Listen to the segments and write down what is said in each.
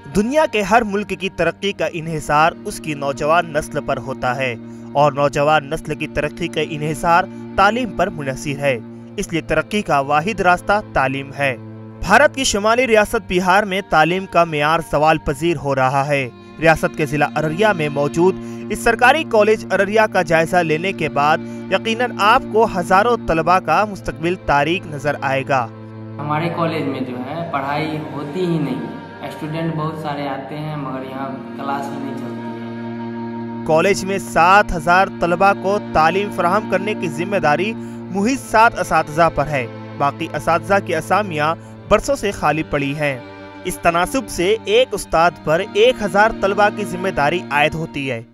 दुनिया के हर मुल्क की तरक्की का इन्हिसार उसकी नौजवान नस्ल पर होता है और नौजवान नस्ल की तरक्की का इन्हिसार तालीम पर मुनहसिर है। इसलिए तरक्की का वाहिद रास्ता तालीम है। भारत की शुमाली रियासत बिहार में तालीम का मेयार सवाल पजीर हो रहा है। रियासत के जिला अररिया में मौजूद इस सरकारी कॉलेज अररिया का जायजा लेने के बाद यकीनन आपको हजारों तलबा का मुस्तकबिल तारीक नजर आएगा। हमारे कॉलेज में जो है पढ़ाई होती ही नहीं है। स्टूडेंट बहुत सारे आते हैं मगर यहाँ क्लास ही नहीं चलती है। कॉलेज में 7000 तलबा को तालीम फराहम करने की जिम्मेदारी मुहिज 7 असातिज़ा पर है। बाकी असातिज़ा की असामियाँ बरसों से खाली पड़ी हैं। इस तनासुब से एक उस्ताद पर 1000 तलबा की जिम्मेदारी आयद होती है।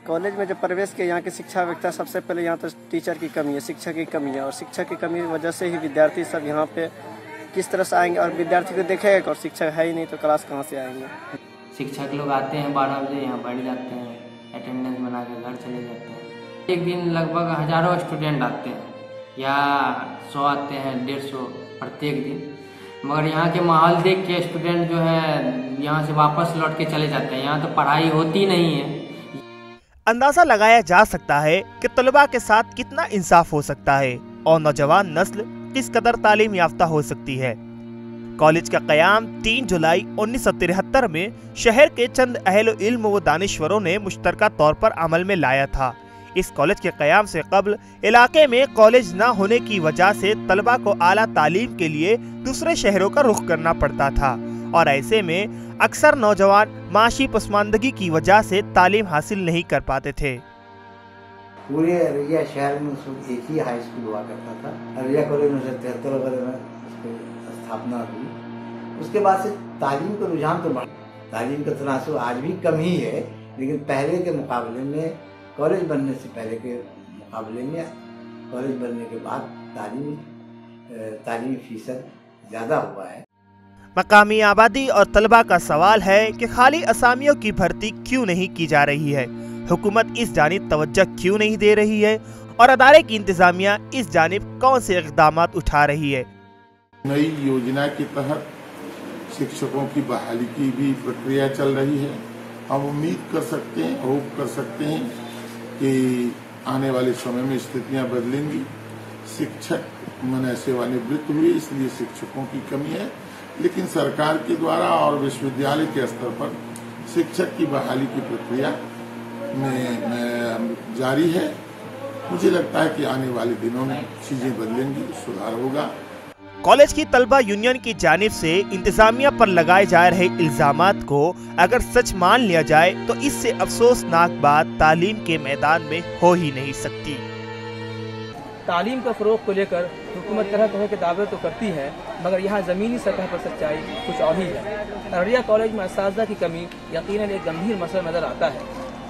कॉलेज में जब प्रवेश किया यहाँ की शिक्षा व्यवस्था सबसे पहले यहाँ तो टीचर की कमी है, शिक्षक की कमी है और शिक्षक की कमी की वजह से ही विद्यार्थी सब यहाँ पे किस तरह से आएंगे और विद्यार्थी को देखेगा और शिक्षक है ही नहीं तो क्लास कहाँ से आएंगे। शिक्षक लोग आते हैं 12 बजे यहाँ बैठ जाते हैं, अटेंडेंस बना के घर चले जाते हैं। एक दिन लगभग हजारों स्टूडेंट आते हैं या 100 आते हैं 150 प्रत्येक दिन, मगर यहाँ के माहौल देख के स्टूडेंट जो है यहाँ से वापस लौट के चले जाते हैं। यहाँ तो पढ़ाई होती नहीं है। अंदाजा लगाया जा सकता है कि तलबा के साथ कितना इंसाफ हो सकता है और नौजवान नस्ल किस कदर तालीम याफ्ता हो सकती है। कॉलेज का क़याम 3 जुलाई 1973 में शहर के चंद अहल इल्म व दानिश्वरों ने मुश्तरका तौर पर अमल में लाया था। इस कॉलेज के क़याम से कब्ल इलाके में कॉलेज न होने की वजह से तलबा को आला तालीम के लिए दूसरे शहरों का रुख करना पड़ता था और ऐसे में अक्सर नौजवान माशी पसमानदगी की वजह से तालीम हासिल नहीं कर पाते थे। पूरे अररिया शहर में उस एक ही हाई स्कूल हुआ करता था। अररिया कॉलेज में 73 वगैरह में उसकी स्थापना हुई। उसके बाद से तालीम का रुझान तो बढ़ा। तालीम का तनासुब आज भी कम ही है, लेकिन पहले के मुकाबले में कॉलेज बनने से पहले के मुकाबले में कॉलेज बनने के बाद तालीमी फीसद ज़्यादा हुआ है। मकामी आबादी और तलबा का सवाल है कि खाली असामियों की भर्ती क्यों नहीं की जा रही है, हुकूमत इस जानिब तवज्जो क्यों नहीं दे रही है और अदारे की इंतजामिया इस जानिब कौन से इक़दामात उठा रही है। नई योजना के तहत शिक्षकों की बहाली की भी प्रक्रिया चल रही है। हम उम्मीद कर सकते हैं, होप कर सकते हैं कि आने वाले समय में स्थितियां बदलेंगी। शिक्षक मन सेवानिवृत्त हुए, इसलिए शिक्षकों की कमी है, लेकिन सरकार के द्वारा और विश्वविद्यालय के स्तर पर शिक्षक की बहाली की प्रक्रिया में जारी है। मुझे लगता है कि आने वाले दिनों में चीजें बदलेंगी, सुधार होगा। कॉलेज की तलबा यूनियन की जानिब से इंतजामिया पर लगाए जा रहे इल्जामात को अगर सच मान लिया जाए तो इससे अफसोसनाक बात तालीम के मैदान में हो ही नहीं सकती। तालीम का फ़रोग़ को लेकर हुकूमत तरह तरह के दावे तो करती है, मगर यहाँ ज़मीनी सतह पर सच्चाई कुछ और ही है। अररिया कॉलेज में असातिज़ा की कमी यकीनन एक गंभीर मसला नज़र आता है।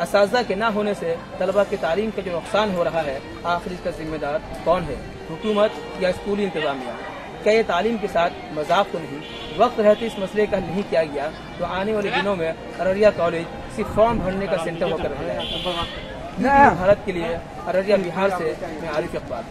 असातिज़ा के ना होने से तलबा की तालीम का जो नुकसान हो रहा है, आखिर इसका जिम्मेदार कौन है, हुकूमत या स्कूली इंतज़ामिया? क्या ये तालीम के साथ मजाक तो नहीं? वक्त रहते इस मसले का हल नहीं किया गया तो आने वाले दिनों में अररिया कॉलेज सिर्फ फॉर्म भरने का सेंटर होकर रह जाएगा। भारत के लिए अररिया बिहार से मैं आरिफ इकबाल।